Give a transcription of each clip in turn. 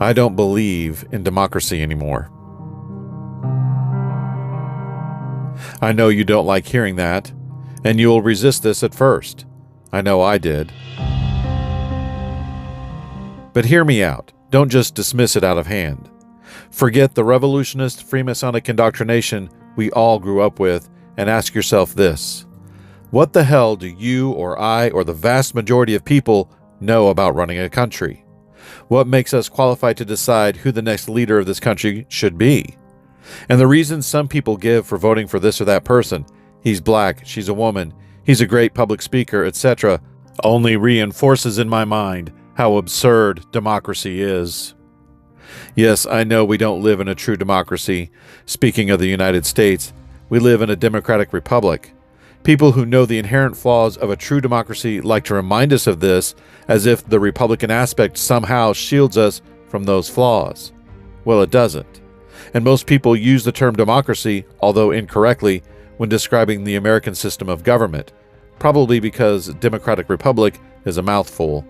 I don't believe in democracy anymore. I know you don't like hearing that, and you will resist this at first. I know I did. But hear me out. Don't just dismiss it out of hand. Forget the revolutionist Freemasonic indoctrination we all grew up with and ask yourself this. What the hell do you or I or the vast majority of people know about running a country? What makes us qualified to decide who the next leader of this country should be? And the reasons some people give for voting for this or that person, he's black, she's a woman, he's a great public speaker, etc., only reinforces in my mind how absurd democracy is. Yes, I know we don't live in a true democracy. Speaking of the United States, we live in a democratic republic. People who know the inherent flaws of a true democracy like to remind us of this as if the Republican aspect somehow shields us from those flaws. Well, it doesn't. And most people use the term democracy, although incorrectly, when describing the American system of government, probably because democratic republic is a mouthful.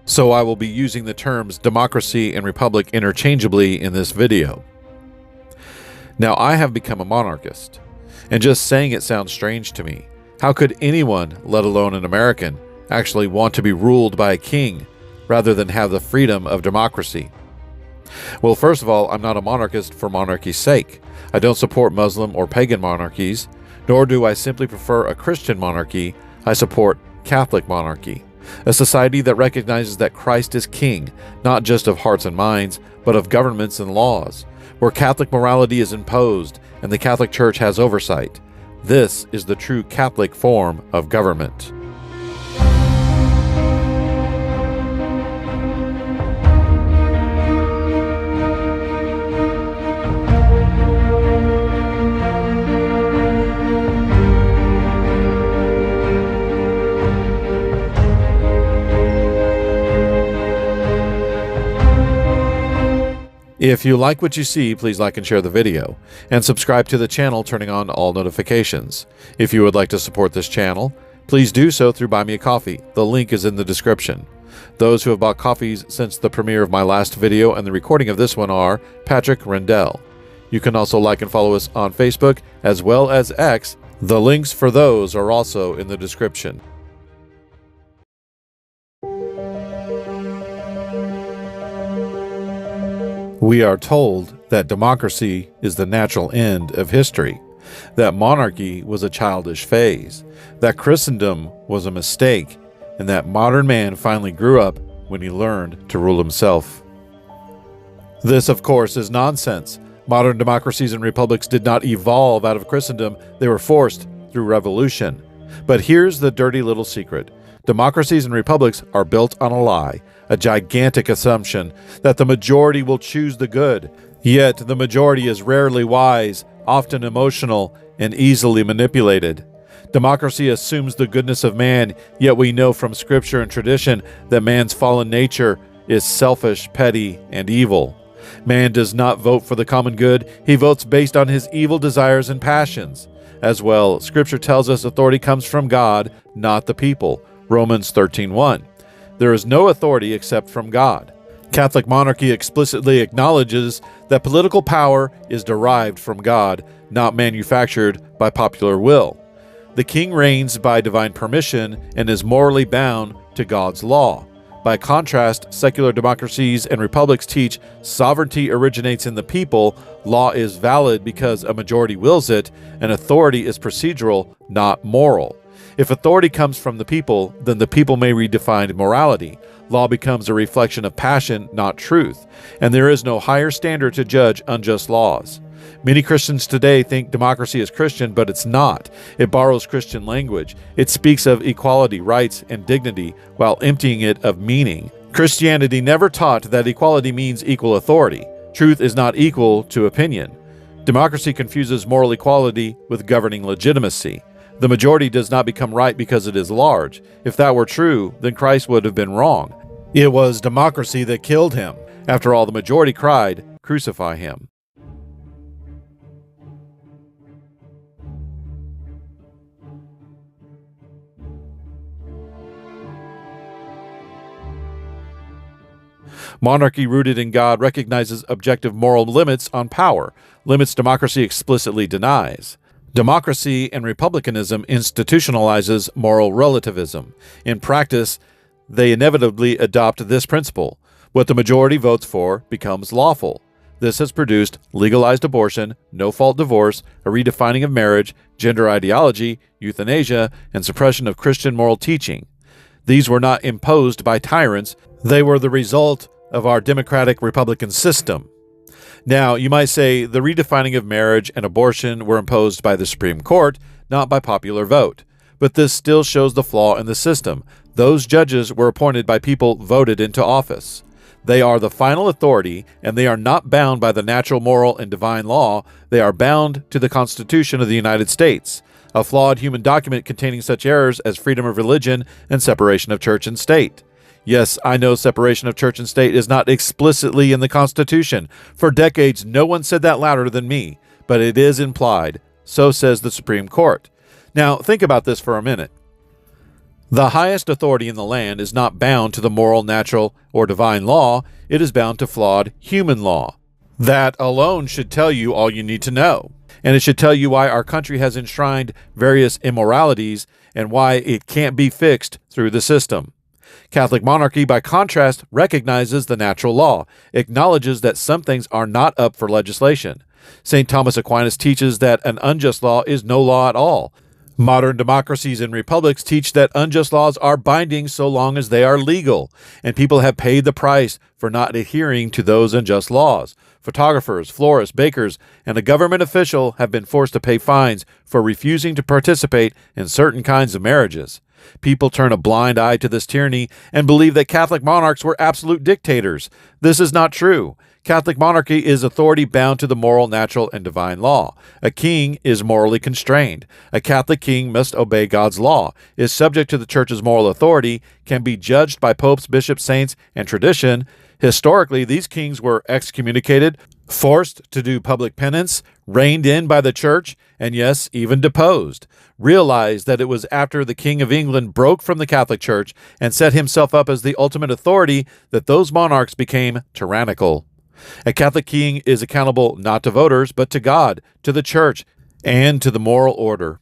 So I will be using the terms democracy and republic interchangeably in this video. Now, I have become a monarchist, and just saying it sounds strange to me. How could anyone, let alone an American, actually want to be ruled by a king rather than have the freedom of democracy? Well, first of all, I'm not a monarchist for monarchy's sake. I don't support Muslim or pagan monarchies, nor do I simply prefer a Christian monarchy. I support Catholic monarchy, a society that recognizes that Christ is king, not just of hearts and minds, but of governments and laws, where Catholic morality is imposed and the Catholic Church has oversight. This is the true Catholic form of government. If you like what you see, please like and share the video, and subscribe to the channel, turning on all notifications. If you would like to support this channel, please do so through Buy Me a Coffee. The link is in the description. Those who have bought coffees since the premiere of my last video and the recording of this one are Patrick Rendell. You can also like and follow us on Facebook as well as X. The links for those are also in the description. We are told that democracy is the natural end of history, that monarchy was a childish phase, that Christendom was a mistake, and that modern man finally grew up when he learned to rule himself. This, of course, is nonsense. Modern democracies and republics did not evolve out of Christendom. They were forced through revolution. But here's the dirty little secret. Democracies and republics are built on a lie, a gigantic assumption that the majority will choose the good. Yet the majority is rarely wise, often emotional, and easily manipulated. Democracy assumes the goodness of man, yet we know from scripture and tradition that man's fallen nature is selfish, petty, and evil. Man does not vote for the common good. He votes based on his evil desires and passions. As well, scripture tells us authority comes from God, not the people. Romans 13:1. There is no authority except from God. Catholic monarchy explicitly acknowledges that political power is derived from God, not manufactured by popular will. The king reigns by divine permission and is morally bound to God's law. By contrast, secular democracies and republics teach sovereignty originates in the people, law is valid because a majority wills it, and authority is procedural, not moral. If authority comes from the people, then the people may redefine morality. Law becomes a reflection of passion, not truth, and there is no higher standard to judge unjust laws. Many Christians today think democracy is Christian, but it's not. It borrows Christian language. It speaks of equality, rights, and dignity while emptying it of meaning. Christianity never taught that equality means equal authority. Truth is not equal to opinion. Democracy confuses moral equality with governing legitimacy. The majority does not become right because it is large. If that were true, then Christ would have been wrong. It was democracy that killed him. After all, the majority cried, "Crucify him." Monarchy rooted in God recognizes objective moral limits on power, limits democracy explicitly denies. Democracy and republicanism institutionalizes moral relativism. In practice, they inevitably adopt this principle. What the majority votes for becomes lawful. This has produced legalized abortion, no-fault divorce, a redefining of marriage, gender ideology, euthanasia, and suppression of Christian moral teaching. These were not imposed by tyrants. They were the result of our democratic republican system. Now, you might say the redefining of marriage and abortion were imposed by the Supreme Court, not by popular vote. But this still shows the flaw in the system. Those judges were appointed by people voted into office. They are the final authority, and they are not bound by the natural, moral, and divine law. They are bound to the Constitution of the United States, a flawed human document containing such errors as freedom of religion and separation of church and state. Yes, I know separation of church and state is not explicitly in the Constitution. For decades, no one said that louder than me, but it is implied. So says the Supreme Court. Now, think about this for a minute. The highest authority in the land is not bound to the moral, natural, or divine law. It is bound to flawed human law. That alone should tell you all you need to know. And it should tell you why our country has enshrined various immoralities and why it can't be fixed through the system. Catholic monarchy, by contrast, recognizes the natural law, acknowledges that some things are not up for legislation. St. Thomas Aquinas teaches that an unjust law is no law at all. Modern democracies and republics teach that unjust laws are binding so long as they are legal, and people have paid the price for not adhering to those unjust laws. Photographers, florists, bakers, and a government official have been forced to pay fines for refusing to participate in certain kinds of marriages. People turn a blind eye to this tyranny and believe that Catholic monarchs were absolute dictators. This is not true. Catholic monarchy is authority bound to the moral, natural, and divine law. A king is morally constrained. A Catholic king must obey God's law, is subject to the Church's moral authority, can be judged by popes, bishops, saints, and tradition. Historically, these kings were excommunicated, forced to do public penance, reined in by the Church, and yes, even deposed. Realize that it was after the King of England broke from the Catholic Church and set himself up as the ultimate authority that those monarchs became tyrannical. A Catholic king is accountable not to voters, but to God, to the Church, and to the moral order.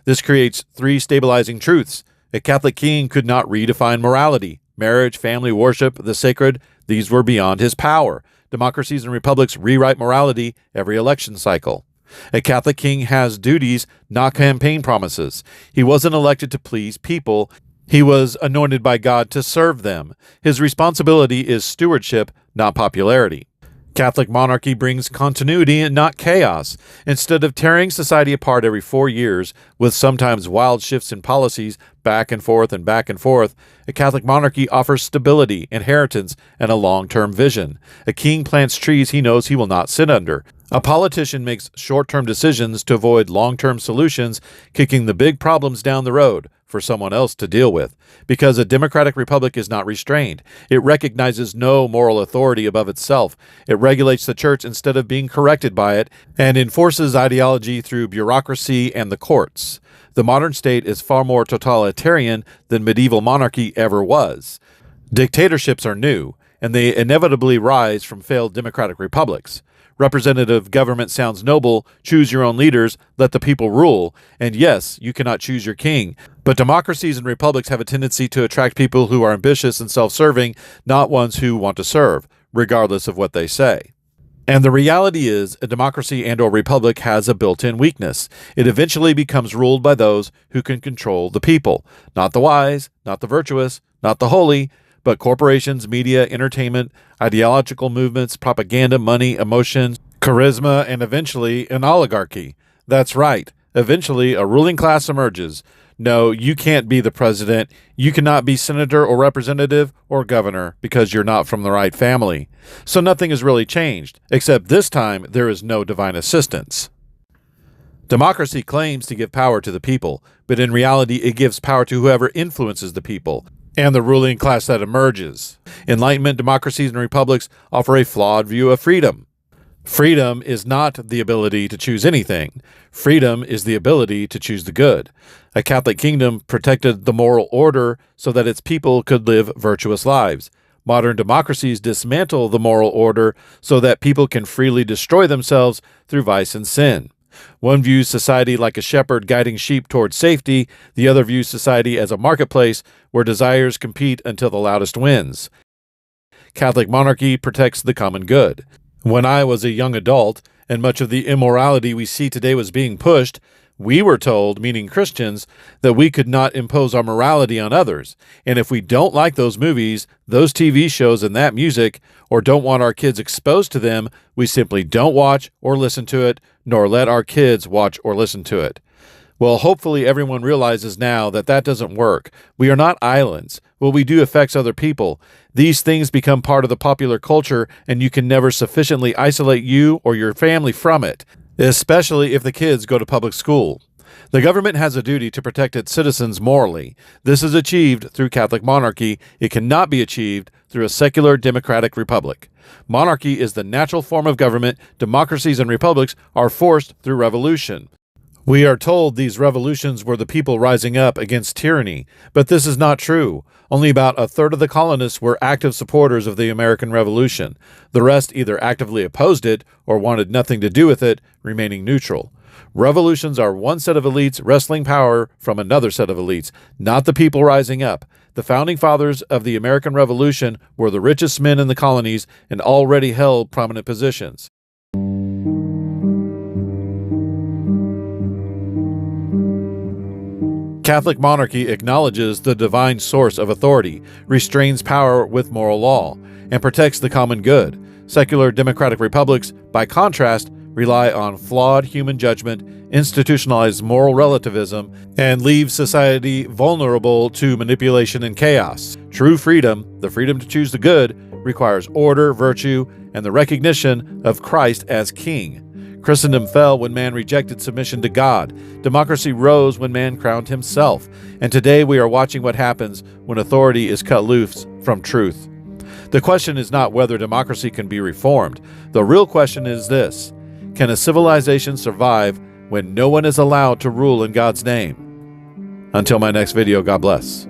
This creates three stabilizing truths. A Catholic king could not redefine morality. Marriage, family, worship, the sacred, these were beyond his power. Democracies and republics rewrite morality every election cycle. A Catholic king has duties, not campaign promises. He wasn't elected to please people. He was anointed by God to serve them. His responsibility is stewardship, not popularity. Catholic monarchy brings continuity and not chaos. Instead of tearing society apart every 4 years, with sometimes wild shifts in policies back and forth, a Catholic monarchy offers stability, inheritance, and a long-term vision. A king plants trees he knows he will not sit under. A politician makes short-term decisions to avoid long-term solutions, kicking the big problems down the road for someone else to deal with. Because a democratic republic is not restrained. It recognizes no moral authority above itself. It regulates the Church instead of being corrected by it, and enforces ideology through bureaucracy and the courts. The modern state is far more totalitarian than medieval monarchy ever was. Dictatorships are new, and they inevitably rise from failed democratic republics. Representative government sounds noble, choose your own leaders, let the people rule, and yes, you cannot choose your king. But democracies and republics have a tendency to attract people who are ambitious and self-serving, not ones who want to serve, regardless of what they say. And the reality is, a democracy and/or republic has a built-in weakness. It eventually becomes ruled by those who can control the people. Not the wise, not the virtuous, not the holy, but corporations, media, entertainment, ideological movements, propaganda, money, emotions, charisma, and eventually an oligarchy. That's right. Eventually, a ruling class emerges. No, you can't be the president. You cannot be senator or representative or governor because you're not from the right family. So nothing has really changed, except this time there is no divine assistance. Democracy claims to give power to the people, but in reality it gives power to whoever influences the people and the ruling class that emerges. Enlightenment democracies and republics offer a flawed view of freedom. Freedom is not the ability to choose anything. Freedom is the ability to choose the good. A Catholic kingdom protected the moral order so that its people could live virtuous lives. Modern democracies dismantle the moral order so that people can freely destroy themselves through vice and sin. One views society like a shepherd guiding sheep towards safety. The other views society as a marketplace where desires compete until the loudest wins. Catholic monarchy protects the common good. When I was a young adult, and much of the immorality we see today was being pushed, we were told, meaning Christians, that we could not impose our morality on others. And if we don't like those movies, those TV shows, and that music, or don't want our kids exposed to them, we simply don't watch or listen to it, nor let our kids watch or listen to it. Well, hopefully everyone realizes now that that doesn't work. We are not islands. What we do affects other people. These things become part of the popular culture, and you can never sufficiently isolate you or your family from it, especially if the kids go to public school. The government has a duty to protect its citizens morally. This is achieved through Catholic monarchy. It cannot be achieved through a secular democratic republic. Monarchy is the natural form of government. Democracies and republics are forced through revolution. We are told these revolutions were the people rising up against tyranny, but this is not true. Only about a third of the colonists were active supporters of the American Revolution. The rest either actively opposed it or wanted nothing to do with it, remaining neutral. Revolutions are one set of elites wresting power from another set of elites, not the people rising up. The founding fathers of the American Revolution were the richest men in the colonies and already held prominent positions. Catholic monarchy acknowledges the divine source of authority, restrains power with moral law, and protects the common good. Secular democratic republics, by contrast, rely on flawed human judgment, institutionalized moral relativism, and leave society vulnerable to manipulation and chaos. True freedom, the freedom to choose the good, requires order, virtue, and the recognition of Christ as King. Christendom fell when man rejected submission to God. Democracy rose when man crowned himself. And today we are watching what happens when authority is cut loose from truth. The question is not whether democracy can be reformed. The real question is this: can a civilization survive when no one is allowed to rule in God's name? Until my next video, God bless.